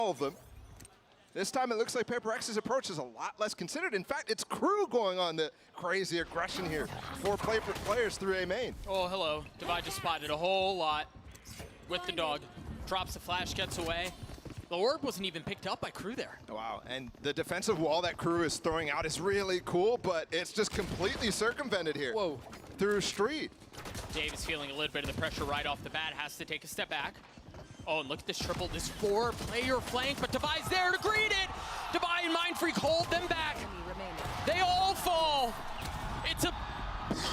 all of them. This time it looks like PRX's approach is a lot less considered. In fact, it's Crew going on the crazy aggression here. 4 players through A main. Oh, hello. Divide just spotted a whole lot with the dog. Drops the flash, gets away. The orb wasn't even picked up by Crew there. Wow, and the defensive wall that Crew is throwing out is really cool, but it's just completely circumvented here. Whoa. Through Street. Dave is feeling a little bit of the pressure right off the bat, has to take a step back. Oh, and look at this triple, this 4-player flank, but Devi's there to greet it! Devi and Mindfreak hold them back. They all fall. It's a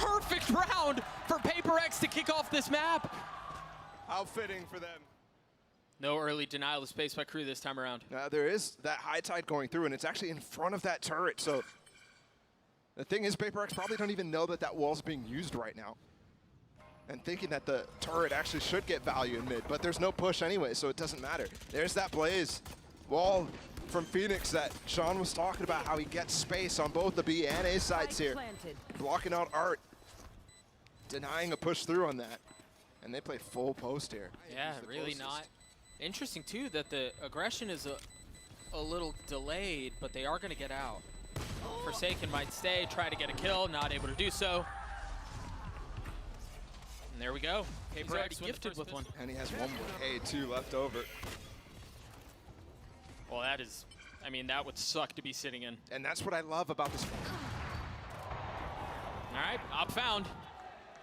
perfect round for PRX to kick off this map. How fitting for them. No early denial of space by Crew this time around. There is that high tide going through, and it's actually in front of that turret, so the thing is, PRX probably don't even know that that wall's being used right now. And thinking that the turret actually should get value in mid, but there's no push anyway, so it doesn't matter. There's that Blaze wall from Phoenix that Sean was talking about, how he gets space on both the B and A sides here. Blocking out Art, denying a push through on that. And they play full post here. Yeah, really not. Interesting too that the aggression is a little delayed, but they are gonna get out. Forsaken might stay, try to get a kill, not able to do so. And there we go. He's already gifted with one. And he has one more A2 left over. Well, that is, I mean, that would suck to be sitting in. And that's what I love about this. All right, op found.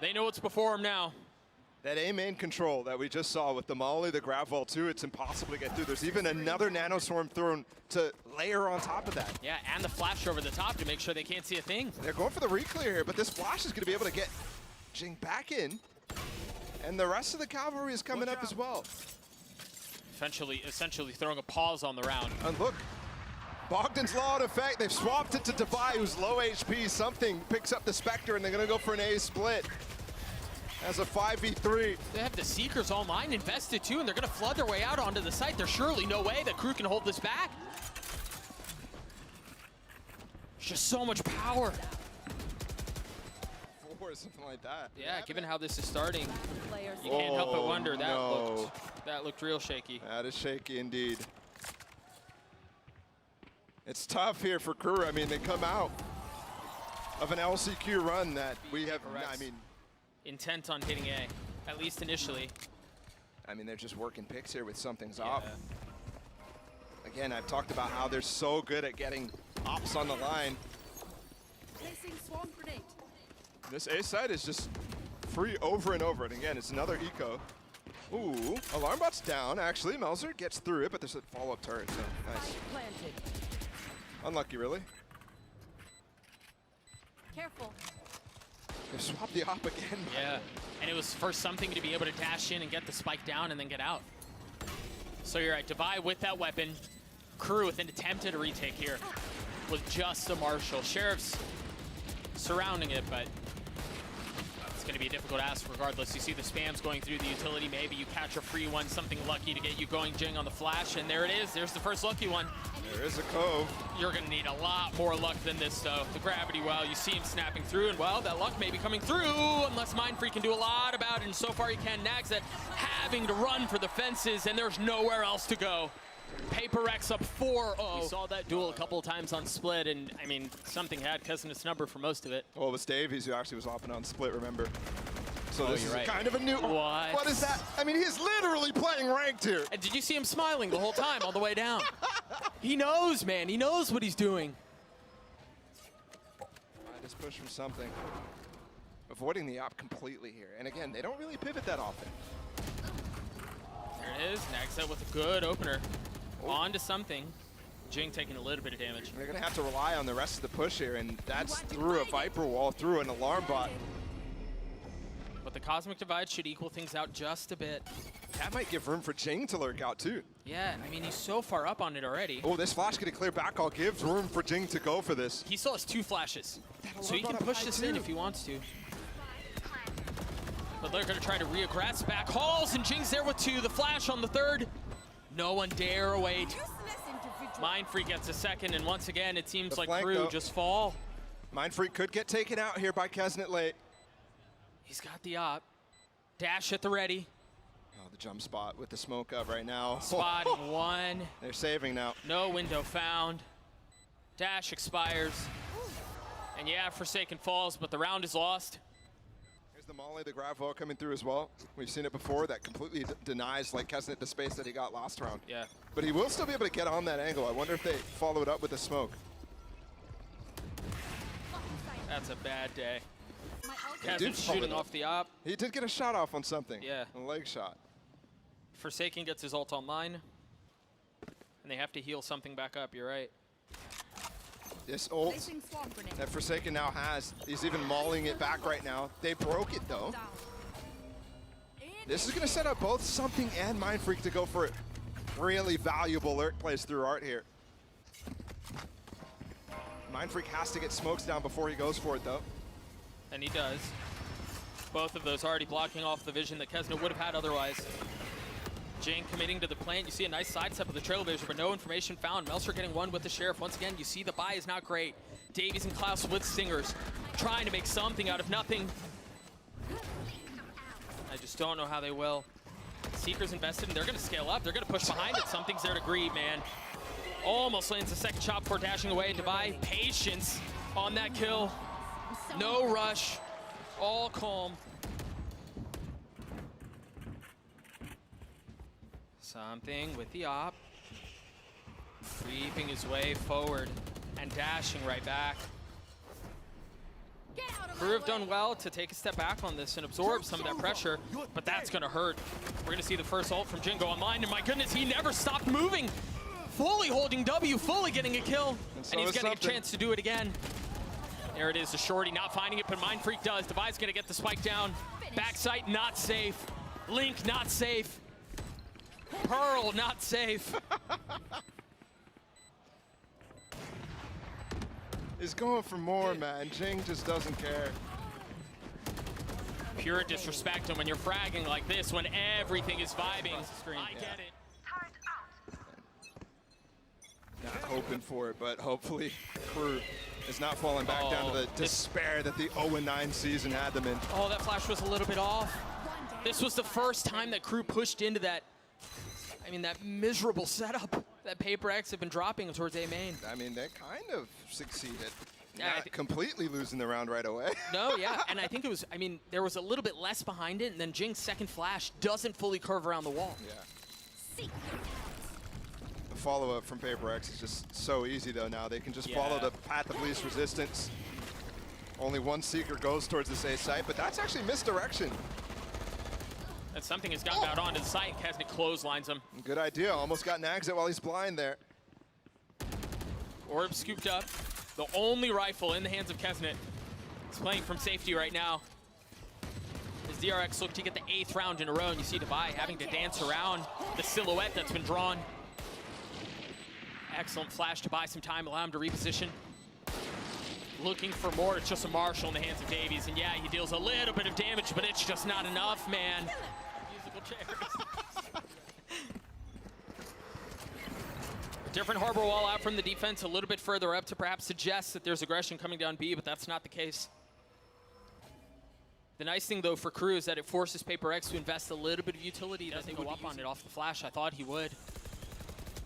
They know what's before them now. That A main control that we just saw with the Molly, the grab wall too, it's impossible to get through. There's even another nanoswarm thrown to layer on top of that. Yeah, and the flash over the top to make sure they can't see a thing. They're going for the reclear here, but this flash is going to be able to get Jing back in. And the rest of the cavalry is coming up as well. Essentially throwing a pause on the round. And look, Bogdan's Law in effect. They've swapped it to Devi, who's low HP. Something picks up the Spectre, and they're going to go for an A split. As a 5v3. They have the Seekers online invested too, and they're going to flood their way out onto the site. There's surely no way that Crew can hold this back. There's just so much power. Or something like that. Yeah, given how this is starting, you can't help but wonder. That looked real shaky. That is shaky indeed. It's tough here for Crew. I mean, they come out of an LCQ run that we have, I mean, intent on hitting A, at least initially. I mean, they're just working picks here with something's off. Again, I've talked about how they're so good at getting ops on the line. This A side is just free over and over. And again, it's another eco. Ooh, alarm bot's down, actually. Melzer gets through it, but there's a follow-up turret, so nice. Unlucky, really. Careful. They swapped the op again. Yeah, and it was for something to be able to dash in and get the spike down and then get out. So you're right, Devi with that weapon. Crew with an attempt at a retake here with just a Marshal. Sheriff's surrounding it, but it's going to be a difficult ask regardless. You see the spams going through the utility. Maybe you catch a free one, something lucky to get you going, Jing, on the flash, and there it is. There's the first lucky one. There is a cove. You're going to need a lot more luck than this, though. The gravity well, you see him snapping through, and well, that luck may be coming through unless Mindfreak can do a lot about it, and so far he can. Nags that having to run for the fences, and there's nowhere else to go. PRX up 4-0. We saw that duel a couple of times on Split, and I mean, something had Cousin's number for most of it. Well, it was Davies who actually was hopping on Split, remember? So Oh, this is you're right. kind of a new. What is that? I mean, he's literally playing ranked here. And did you see him smiling the whole time on the way down? He knows, man. He knows what he's doing. I just push for something. Avoiding the op completely here. And again, they don't really pivot that often. There it is. Nags out with a good opener. On to something. Jing taking a little bit of damage. They're going to have to rely on the rest of the push here, and that's through a Viper wall, through an alarm bot. But the Cosmic Divide should equal things out just a bit. That might give room for Jing to lurk out, too. Yeah, I mean, he's so far up on it already. Oh, this flash getting clear back all gives room for Jing to go for this. He still has 2 flashes, so he can push this in if he wants to. But they're going to try to re-aggress back hauls, and Jing's there with 2. The flash on the 3rd. No one dare await. Mindfreak gets a 2nd, and once again, it seems like Crew just fall. Mindfreak could get taken out here by Kesnet late. He's got the op. Dash at the ready. Oh, the jump spot with the smoke up right now. Spotting one. They're saving now. No window found. Dash expires. And yeah, Forsaken falls, but the round is lost. Here's the molly, the grab vault coming through as well. We've seen it before. That completely denies like Kesnet the space that he got last round. Yeah. But he will still be able to get on that angle. I wonder if they follow it up with the smoke. That's a bad day. He did Kesnet follow shooting it up. off the op. He did get a shot off on something. Yeah. A leg shot. Forsaken gets his ult online. And they have to heal something back up, you're right. This ult that Forsaken now has, he's even mauling it back right now. They broke it though. This is going to set up both Something and Mindfreak to go for really valuable lurk plays through Art here. Mindfreak has to get smokes down before he goes for it though. And he does. Both of those already blocking off the vision that Kesnet would have had otherwise. Jing committing to the plant. You see a nice sidestep of the Trailblazer, but no information found. Melser getting one with the Sheriff. Once again, you see the buy is not great. Davies and Klaus with Stingers, trying to make something out of nothing. I just don't know how they will. Seeker's invested, and they're going to scale up. They're going to push behind it. Something's there to greet, man. Almost lands a second shot before dashing away. Devi, patience on that kill. No rush, all calm. Something with the op. Creeping his way forward and dashing right back. Crew have done well to take a step back on this and absorb some of that pressure, but that's gonna hurt. We're gonna see the first ult from Jin go online, and my goodness, he never stopped moving. Fully holding W, fully getting a kill, and he's getting a chance to do it again. There it is, the shorty not finding it, but Mindfreak does. Devi's gonna get the spike down. Backside, not safe. Link, not safe. Pearl, not safe. He's going for more, man. Jing just doesn't care. Pure disrespect, and when you're fragging like this, when everything is vibing, I get it. Not hoping for it, but hopefully Crew is not falling back down to the despair that the 0-9 season had them in. Oh, that flash was a little bit off. This was the first time that Crew pushed into that, that miserable setup that PRX have been dropping towards A main. I mean, they kind of succeeded. Yeah, Not completely losing the round right away. No, yeah, and I think it was, there was a little bit less behind it, and then Jing's second flash doesn't fully curve around the wall. Yeah. The follow-up from PRX is just so easy, though, now. They can just follow the path of least resistance. Only one Seeker goes towards this A site, but that's actually misdirection. And Something has gotten out onto the site. Kesnet clotheslines him. Good idea. Almost got nags it while he's blind there. Orb scooped up. The only rifle in the hands of Kesnet. He's playing from safety right now. As DRX look to get the 8th round in a row, and you see Devi having to dance around the silhouette that's been drawn. Excellent flash to buy some time, allow him to reposition. Looking for more. It's just a Marshall in the hands of Davies, and yeah, he deals a little bit of damage, but it's just not enough, man. Musical chairs. A different harbor wall out from the defense, a little bit further up to perhaps suggest that there's aggression coming down B, but that's not the case. The nice thing, though, for Crew is that it forces PRX to invest a little bit of utility. He doesn't go up on it off the flash. I thought he would.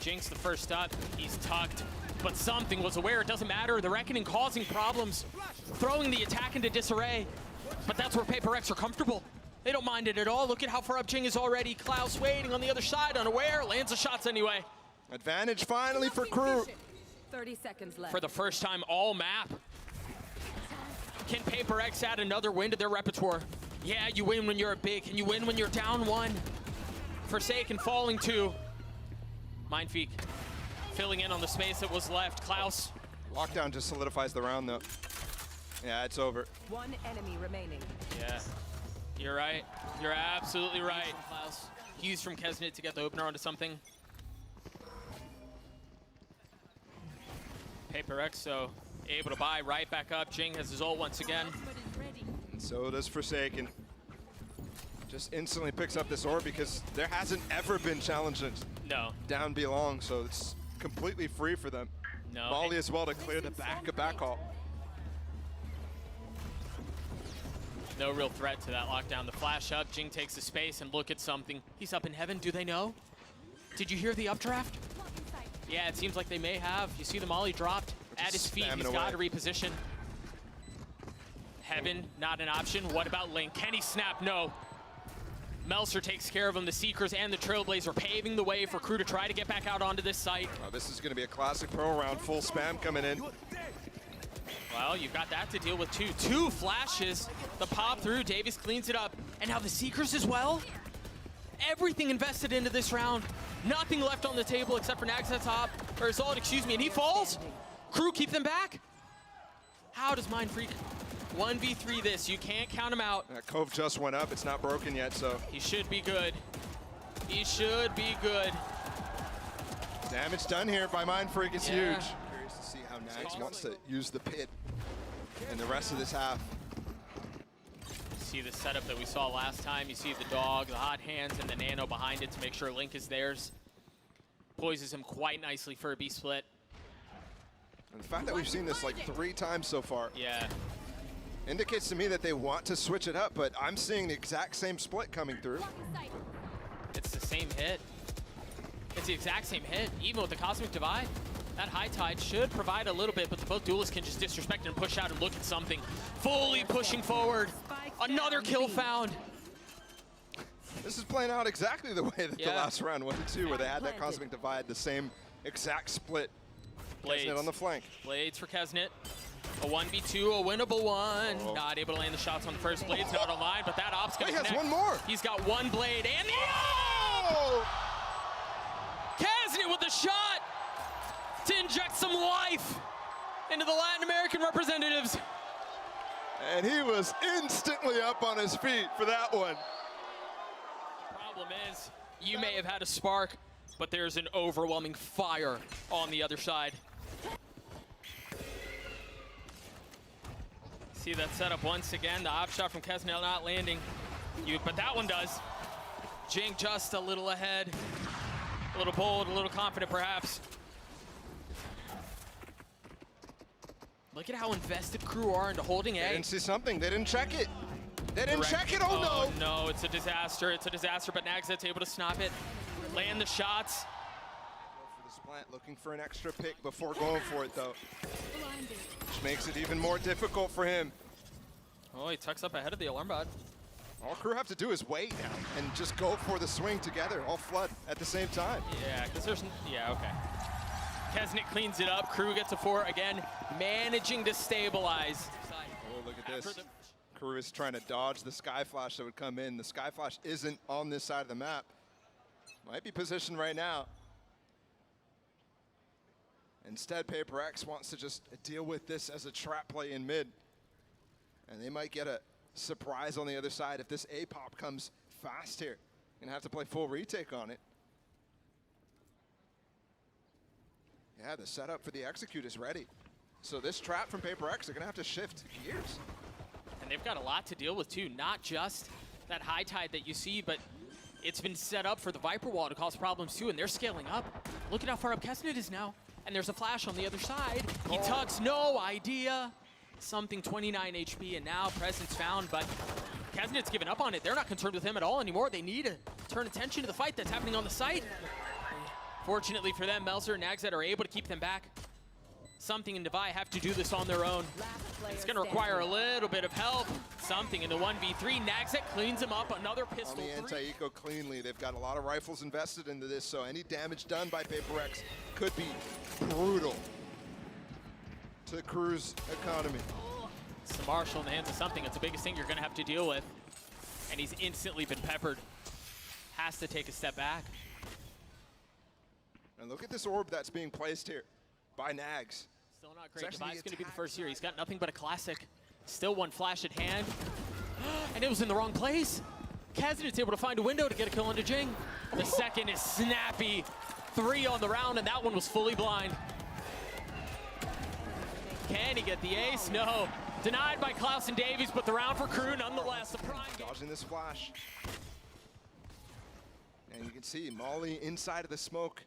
Jinx the first up. He's tucked. But Something was aware. It doesn't matter. The Reckoning causing problems. Throwing the attack into disarray. But that's where PRX are comfortable. They don't mind it at all. Look at how far up Jing is already. Klaus waiting on the other side, unaware. Lands the shots anyway. Advantage finally for Crew. 30 seconds left. For the first time all map. Can PRX add another win to their repertoire? Yeah, you win when you're big. Can you win when you're down 1? Forsaken falling 2. Mindfreak filling in on the space that was left. Klaus. Lockdown just solidifies the round, though. Yeah, it's over. 1 enemy remaining. Yeah, you're right. You're absolutely right, Klaus. Hughes from Kesnet to get the opener onto Something. PRX, so able to buy right back up. Jing has his ult once again. And so does Forsaken. Just instantly picks up this orb because there hasn't ever been challenges down B long, so it's completely free for them. Molly as well to clear the back haul. no real threat to that lockdown. The flash up, Jing takes the space, and look at something. He's up in heaven, do they know? Did you hear the updraft? Yeah, it seems like they may have. You see the molly dropped at his feet. He's got to reposition. Heaven, not an option. What about Link? Can he snap? No. Melser takes care of him. The Seekers and the Trailblazer paving the way for Crew to try to get back out onto this site. Oh, this is going to be a classic pro round. Full spam coming in. Well, you've got that to deal with too. Two flashes. The pop through. Davies cleans it up. And now the Seekers as well. Everything invested into this round. Nothing left on the table except for Nags at top. Or Zalt, excuse me, and he falls. Crew keep them back. How does Mind Freak 1v3 this? You can't count him out. That Cove just went up. It's not broken yet, so. He should be good. He should be good. Damage done here by Mind Freak is huge. Curious to see how Nags wants to use the pit in the rest of this half. See the setup that we saw last time. You see the dog, the hot hands, and the nano behind it to make sure Link is theirs. Poises him quite nicely for a B split. And the fact that we've seen this like 3 times so far. Yeah. Indicates to me that they want to switch it up, but I'm seeing the exact same split coming through. It's the same hit. It's the exact same hit, even with the Cosmic Divide. That high tide should provide a little bit, but both duelists can just disrespect and push out and look at something. Fully pushing forward. Another kill found. This is playing out exactly the way that the last round went too, where they had that Cosmic Divide, the same exact split. Blades on the flank. Blades for Kesnet. A 1v2, a winnable one. Oh. Not able to land the shots on the first. Blades not online, but that op's gonna connect. He has one more. He's got one blade and the op! Kesnet with the shot to inject some life into the Latin American representatives. And he was instantly up on his feet for that one. The problem is, you may have had a spark, but there's an overwhelming fire on the other side. See that setup once again. The op shot from Kesnet not landing. But that one does. Jing just a little ahead. A little bold, a little confident perhaps. Look at how invested Crew are into holding A. They didn't see something. They didn't check it. They didn't check it. Oh, no. No, it's a disaster. It's a disaster, but Nagzet's able to stop it. Land the shots. For the splat, looking for an extra pick before going for it, though. Which makes it even more difficult for him. Oh, he tucks up ahead of the alarm bot. All Crew have to do is wait now and just go for the swing together, all flood at the same time. Yeah, because there's, yeah, okay. Kesnet cleans it up. Crew gets a 4 again, managing to stabilize. Oh, look at this. Crew is trying to dodge the Sky Flash that would come in. The Sky Flash isn't on this side of the map. Might be positioned right now. Instead, Paper X wants to just deal with this as a trap play in mid. And they might get a surprise on the other side if this A-pop comes fast here. Gonna have to play full retake on it. Yeah, the setup for the execute is ready. So this trap from Paper X, they're gonna have to shift gears. And they've got a lot to deal with too, not just that high tide that you see, but it's been set up for the Viper Wall to cause problems too, and they're scaling up. Look at how far up Kesnet is now. And there's a flash on the other side. He tucks, no idea. Something 29 HP, and now presence found, but Kesnet's given up on it. They're not concerned with him at all anymore. They need to turn attention to the fight that's happening on the site. Fortunately for them, Melser and Nagzet are able to keep them back. Something and Devi have to do this on their own. It's going to require a little bit of help. Something in the 1v3. Nagzet cleans him up. Another pistol. On the anti-eco cleanly. They've got a lot of rifles invested into this, so any damage done by Paper X could be brutal to Crew's economy. It's the Marshall in the hands of something. It's the biggest thing you're going to have to deal with. And he's instantly been peppered. Has to take a step back. And look at this orb that's being placed here by Nags. Still not great. Devi's going to be the first here. He's got nothing but a classic. Still one flash at hand. And it was in the wrong place. Kesnet's able to find a window to get a kill onto Jing. The second is snappy. 3 on the round, and that one was fully blind. Can he get the ace? No. Denied by Klaus and Davies, but the round for Crew nonetheless. The prime dodging this flash. And you can see Molly inside of the smoke.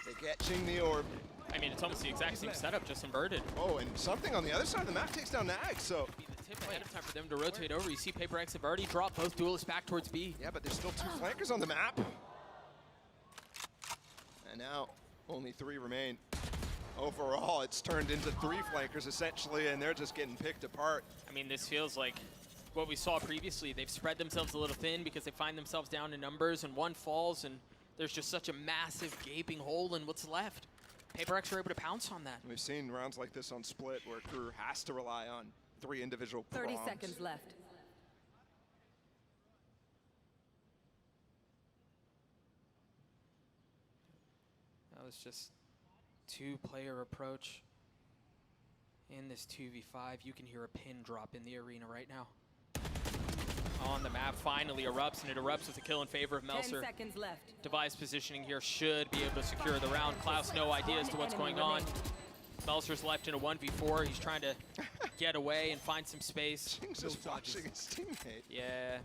They get Jing the orb. I mean, it's almost the exact same setup, just inverted. Oh, and something on the other side of the map takes down Nags, so. The tip ahead of time for them to rotate over. You see PRX have already dropped both duelists back towards B. Yeah, but there's still 2 flankers on the map. And now only 3 remain. Overall, it's turned into 3 flankers essentially, and they're just getting picked apart. I mean, this feels like what we saw previously. They've spread themselves a little thin because they find themselves down in numbers, and one falls, and there's just such a massive gaping hole in what's left. PRX are able to pounce on that. We've seen rounds like this on Split where Crew has to rely on 3 individual 30 bombs. seconds left. That was just 2-player approach in this 2v5. You can hear a pin drop in the arena right now. On the map, finally erupts, and it erupts with a kill in favor of 10 Melser. seconds left. Device positioning here should be able to secure the round. Klaus, no idea as to what's going on. Melser's left in a 1v4. He's trying to get away and find some space. Jinx is watching his teammate. Yeah.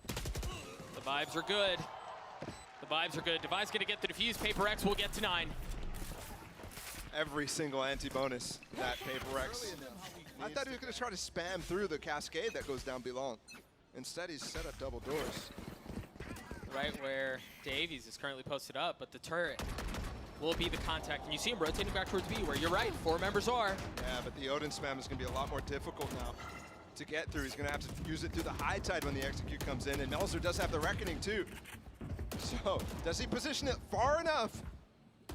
The vibes are good. The vibes are good. Device gonna get the defuse. PRX will get to 9. Every single anti-bonus that PRX. I thought he was going to try to spam through the cascade that goes down belong. Instead, he's set up double doors. Right where Davies is currently posted up, but the turret will be the contact. And you see him rotating back towards B, where you're right, 4 members are. Yeah, but the Odin spam is going to be a lot more difficult now to get through. He's going to have to use it through the high tide when the execute comes in, and Melser does have the reckoning too. So, does he position it far enough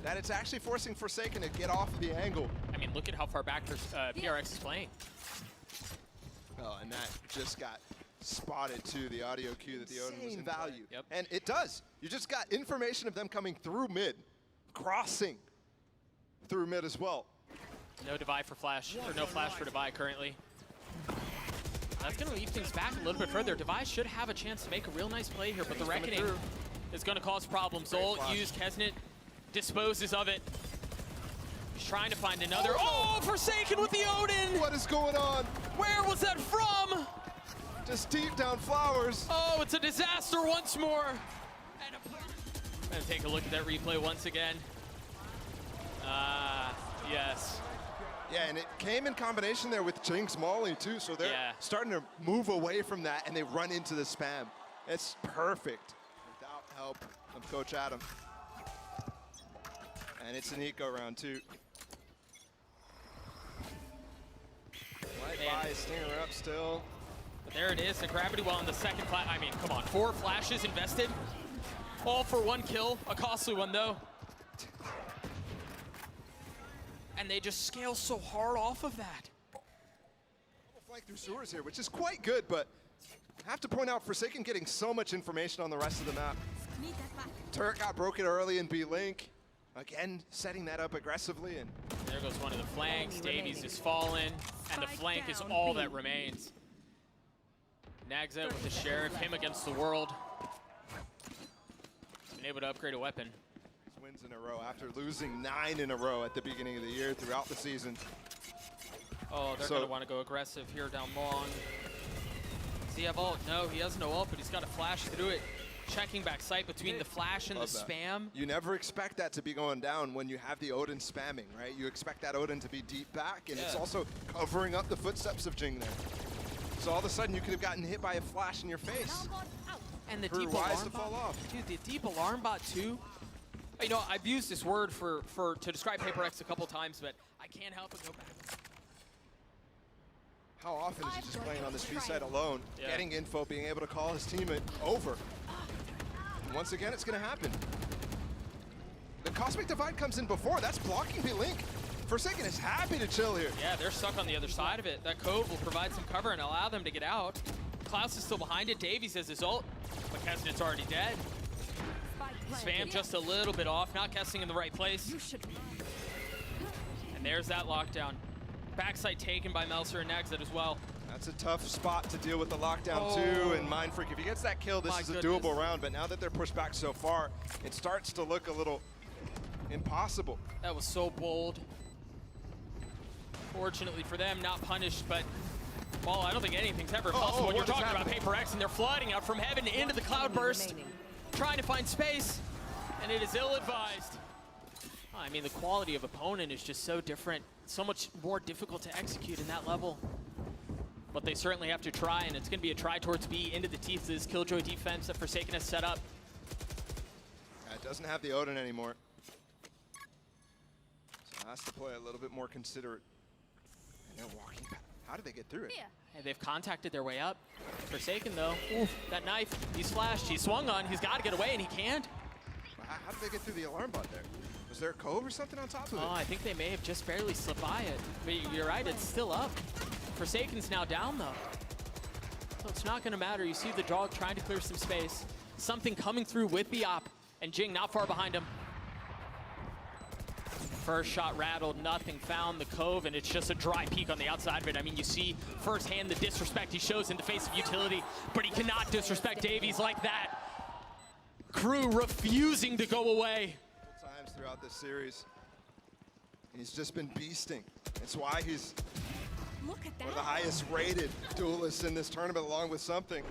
that it's actually forcing Forsaken to get off of the angle? I mean, look at how far back PRX is playing. Oh, and that just got spotted too, the audio cue that the Odin was in value. Yep. And it does. You just got information of them coming through mid, crossing through mid as well. No Devi for Flash, or no Flash for Devi currently. That's going to leave things back a little bit further. Devi should have a chance to make a real nice play here, but the Reckoning is going to cause problems. Zolt used, Kesnet disposes of it. He's trying to find another. Oh, Forsaken with the Odin! What is going on? Where was that from? Just deep down flowers. Oh, it's a disaster once more. And take a look at that replay once again. Yes. Yeah, and it came in combination there with Jinx Molly too, so they're starting to move away from that, and they run into the spam. It's perfect without help of Coach Adam. And it's an eco round too. Light by, Stinger up still. But there it is, the gravity well in the second flash. I mean, come on, 4 flashes invested. All for 1 kill, a costly one though. And they just scale so hard off of that. Flank through sewers here, which is quite good, but I have to point out Forsaken getting so much information on the rest of the map. Turret got broken early in B-Link. Again, setting that up aggressively. And there goes one of the flanks. Davies is fallen, and the flank is all that remains. Nags out with the Sheriff, him against the world. Been able to upgrade a weapon. Wins in a row after losing 9 in a row at the beginning of the year throughout the season. Oh, they're going to want to go aggressive here down long. Does he have ult? No, he has no ult, but he's got to flash through it. Checking back sight between the flash and the spam. You never expect that to be going down when you have the Odin spamming, right? You expect that Odin to be deep back, and it's also covering up the footsteps of Jing there. So all of a sudden you could have gotten hit by a flash in your face. And the deep alarm bot, dude, the deep alarm bot too. You know, I've used this word to describe PRX a couple times, but I can't help but go back. How often is he just playing on this B side alone, getting info, being able to call his teammate over? And once again, it's going to happen. The Cosmic Divide comes in before. That's blocking B-Link. Forsaken is happy to chill here. Yeah, they're stuck on the other side of it. That cove will provide some cover and allow them to get out. Klaus is still behind it. Davies has his ult, but Kesnet's already dead. Spam just a little bit off, not guessing in the right place. And there's that lockdown. Backside taken by Melser and Nagzet as well. That's a tough spot to deal with the lockdown too, and Mindfreak, if he gets that kill, this is a doable round, but now that they're pushed back so far, it starts to look a little impossible. That was so bold. Fortunately for them, not punished, but well, I don't think anything's ever possible when you're talking about PRX, and they're flooding out from heaven into the cloudburst, trying to find space, and it is ill-advised. I mean, the quality of opponent is just so different, so much more difficult to execute in that level. but they certainly have to try, and it's going to be a try towards B into the teeth of this Killjoy defense that Forsaken has set up. It doesn't have the Odin anymore. So it has to play a little bit more considerate. And they're walking back. How did they get through it? Hey, they've contacted their way up. Forsaken, though, oof, that knife, he's flashed, he's swung on, he's got to get away, and he can't. How did they get through the alarm bot there? Was there a cove or something on top of it? Oh, I think they may have just barely slipped by it. But you're right, it's still up. Forsaken's now down, though. So it's not going to matter. You see the dog trying to clear some space. Something coming through with the op, and Jing not far behind him. First shot rattled, nothing found the cove, and it's just a dry peek on the outside of it. I mean, you see firsthand the disrespect he shows in the face of utility, but he cannot disrespect Davies like that. Crew refusing to go away. Times throughout this series, he's just been beasting. That's why he's Look at one of the highest rated duelists in this tournament, along with something.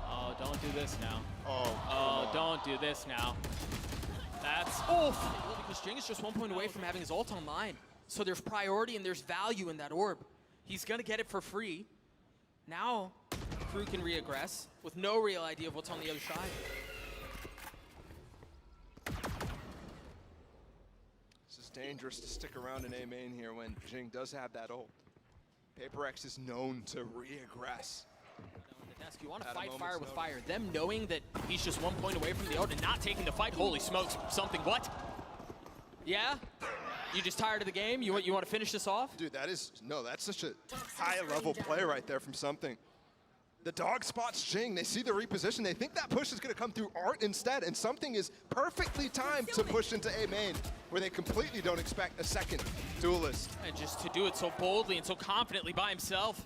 Oh, don't do this now. Oh, don't do this now. That's oof. Because Jing is just 1 point away from having his ult online. So there's priority and there's value in that orb. He's gonna get it for free. Now, Crew can reaggress with no real idea of what's on the other side. This is dangerous to stick around in A main here when Jing does have that ult. PRX is known to reaggress. You want to fight fire with fire. Them knowing that he's just 1 point away from the ult and not taking the fight. Holy smokes, something, what? Yeah? You just tired of the game? You want to finish this off? Dude, that's such a high level play right there from something. The dog spots Jing, they see the reposition, they think that push is gonna come through Art instead, and something is perfectly timed to push into A main, where they completely don't expect a second duelist. And just to do it so boldly and so confidently by himself.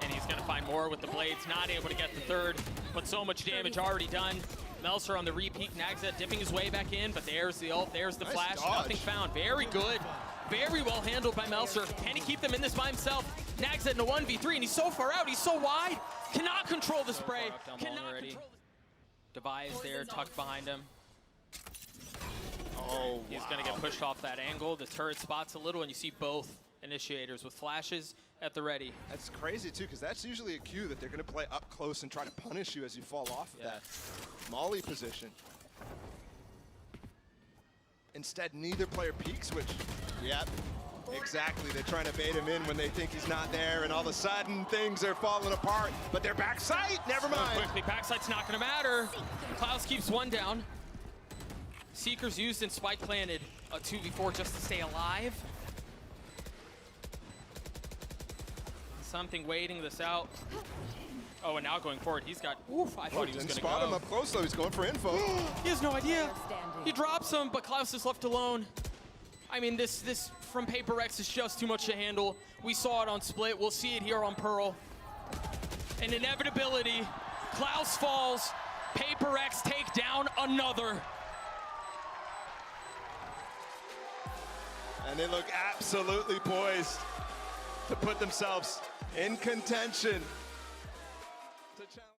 And he's gonna find more with the blades, not able to get the third, but so much damage already done. Melser on the repeat, Nagza dipping his way back in, but there's the ult, there's the flash, nothing found. Very good, very well handled by Melser. Can he keep them in this by himself? Nagza in a 1v3, and he's so far out, he's so wide. Cannot control the spray, cannot control the... Device there, tucked behind him. Oh, He's gonna get pushed off that angle. The turret spots a little, and you see both initiators with flashes at the ready. That's crazy too, because that's usually a cue that they're going to play up close and try to punish you as you fall off of that molly position. Instead, neither player peeks, which, yep, exactly. They're trying to bait him in when they think he's not there, and all of a sudden things are falling apart. But their backside, never mind. Quickly, backside's not going to matter. Klaus keeps one down. Seeker's used and Spike planted a 2v4 just to stay alive. Something waiting this out. Oh, and now going forward, he's got, oof, I thought he was going to go. Spot him up close, though. He's going for info. He has no idea. He drops him, but Klaus is left alone. I mean, this from PRX is just too much to handle. We saw it on Split. We'll see it here on Pearl. An inevitability. Klaus falls. PRX take down another. And they look absolutely poised to put themselves in contention to challenge.